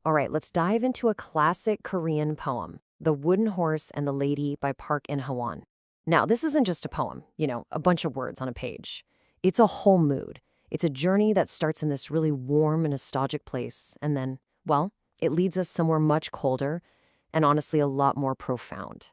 All right, let's dive into a classic Korean poem, The Wooden Horse and the Lady by Park In-hwan. Now, this isn't just a poem, a bunch of words on a page. It's a whole mood. It's a journey that starts in this really warm and nostalgic place, and then, well, it leads us somewhere much colder and honestly a lot more profound.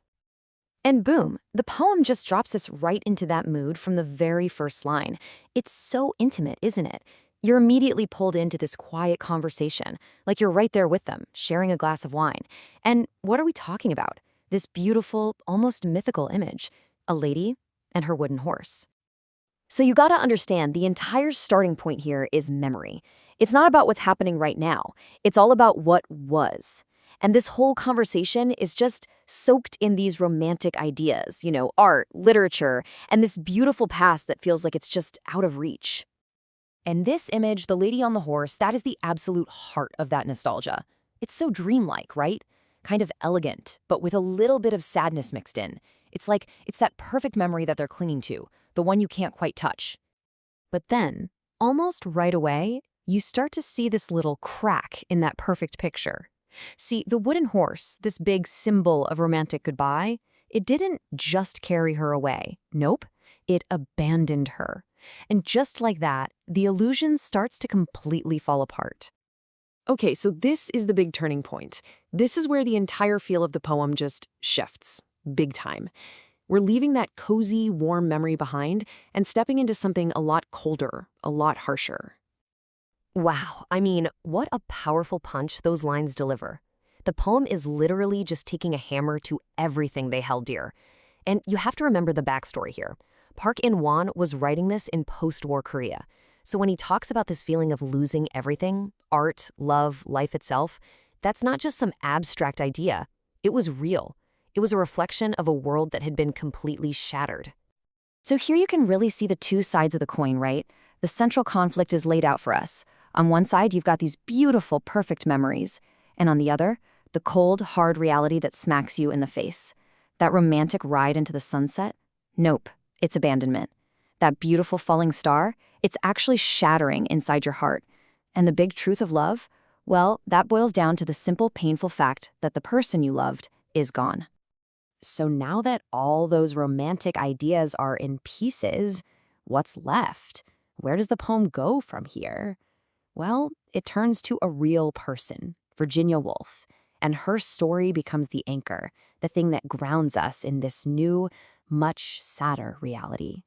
And boom, the poem just drops us right into that mood from the very first line. It's so intimate, isn't it? You're immediately pulled into this quiet conversation, like you're right there with them, sharing a glass of wine. And what are we talking about? This beautiful, almost mythical image, a lady and her wooden horse. So you gotta understand, the entire starting point here is memory. It's not about what's happening right now. It's all about what was. And this whole conversation is just soaked in these romantic ideas, art, literature, and this beautiful past that feels like it's just out of reach. And this image, the lady on the horse, that is the absolute heart of that nostalgia. It's so dreamlike, right? Kind of elegant, but with a little bit of sadness mixed in. It's that perfect memory that they're clinging to, the one you can't quite touch. But then, almost right away, you start to see this little crack in that perfect picture. See, the wooden horse, this big symbol of romantic goodbye, it didn't just carry her away. Nope, it abandoned her. And just like that, the illusion starts to completely fall apart. Okay, so this is the big turning point. This is where the entire feel of the poem just shifts, big time. We're leaving that cozy, warm memory behind and stepping into something a lot colder, a lot harsher. Wow, I mean, what a powerful punch those lines deliver. The poem is literally just taking a hammer to everything they held dear. And you have to remember the backstory here. Park In-hwan was writing this in post-war Korea. So when he talks about this feeling of losing everything, art, love, life itself, that's not just some abstract idea. It was real. It was a reflection of a world that had been completely shattered. So here you can really see the two sides of the coin, right? The central conflict is laid out for us. On one side, you've got these beautiful, perfect memories. And on the other, the cold, hard reality that smacks you in the face. That romantic ride into the sunset? Nope. It's abandonment. That beautiful falling star, it's actually shattering inside your heart. And the big truth of love? Well, that boils down to the simple, painful fact that the person you loved is gone. So now that all those romantic ideas are in pieces, what's left? Where does the poem go from here? Well, it turns to a real person, Virginia Woolf, and her story becomes the anchor, the thing that grounds us in this new, much sadder reality.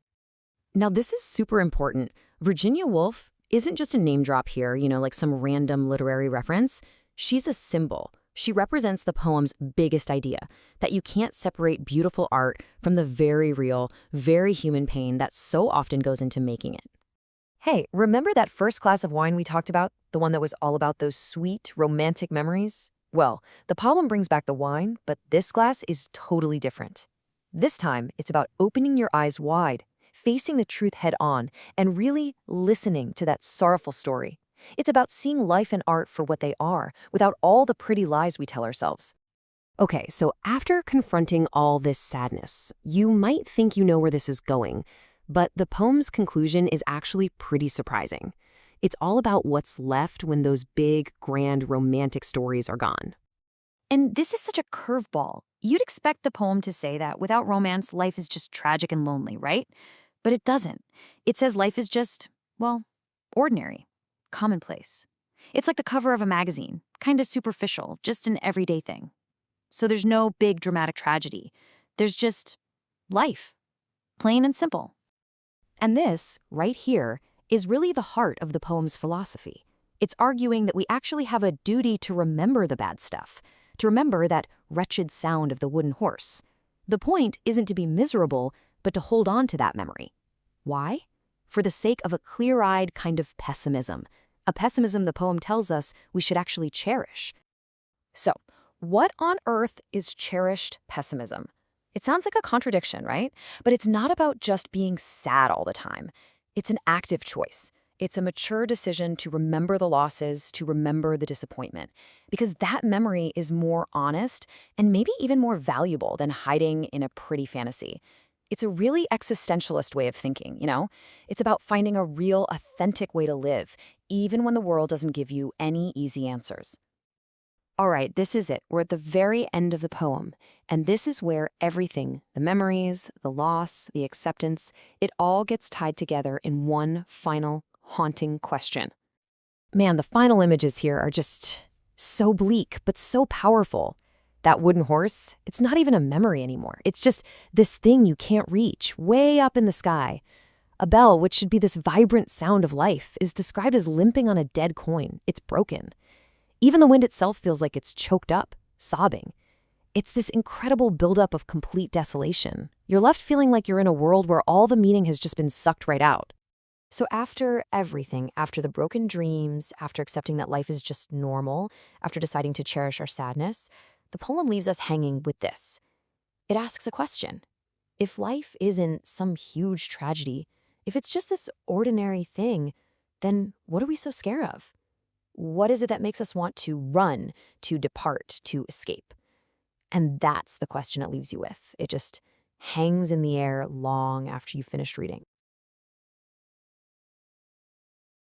Now, this is super important. Virginia Woolf isn't just a name drop here, like some random literary reference. She's a symbol. She represents the poem's biggest idea, that you can't separate beautiful art from the very real, very human pain that so often goes into making it. Hey, remember that first glass of wine we talked about? The one that was all about those sweet, romantic memories? Well, the poem brings back the wine, but this glass is totally different. This time, it's about opening your eyes wide, facing the truth head on, and really listening to that sorrowful story. It's about seeing life and art for what they are, without all the pretty lies we tell ourselves. Okay, so after confronting all this sadness, you might think you know where this is going, but the poem's conclusion is actually pretty surprising. It's all about what's left when those big, grand, romantic stories are gone. And this is such a curveball. You'd expect the poem to say that without romance, life is just tragic and lonely, right? But it doesn't. It says life is just, well, ordinary, commonplace. It's like the cover of a magazine, kind of superficial, just an everyday thing. So there's no big dramatic tragedy. There's just life, plain and simple. And this, right here, is really the heart of the poem's philosophy. It's arguing that we actually have a duty to remember the bad stuff, to remember that wretched sound of the wooden horse. The point isn't to be miserable, but to hold on to that memory. Why? For the sake of a clear-eyed kind of pessimism, a pessimism the poem tells us we should actually cherish. So, what on earth is cherished pessimism? It sounds like a contradiction, right? But it's not about just being sad all the time. It's an active choice. It's a mature decision to remember the losses, to remember the disappointment, because that memory is more honest and maybe even more valuable than hiding in a pretty fantasy. It's a really existentialist way of thinking, It's about finding a real, authentic way to live, even when the world doesn't give you any easy answers. All right, this is it. We're at the very end of the poem. And this is where everything, the memories, the loss, the acceptance, it all gets tied together in one final, haunting question. Man, the final images here are just so bleak, but so powerful. That wooden horse, it's not even a memory anymore. It's just this thing you can't reach, way up in the sky. A bell, which should be this vibrant sound of life, is described as limping on a dead coin. It's broken. Even the wind itself feels like it's choked up, sobbing. It's this incredible buildup of complete desolation. You're left feeling like you're in a world where all the meaning has just been sucked right out. So after everything, after the broken dreams, after accepting that life is just normal, after deciding to cherish our sadness, the poem leaves us hanging with this. It asks a question. If life isn't some huge tragedy, if it's just this ordinary thing, then what are we so scared of? What is it that makes us want to run, to depart, to escape? And that's the question it leaves you with. It just hangs in the air long after you've finished reading.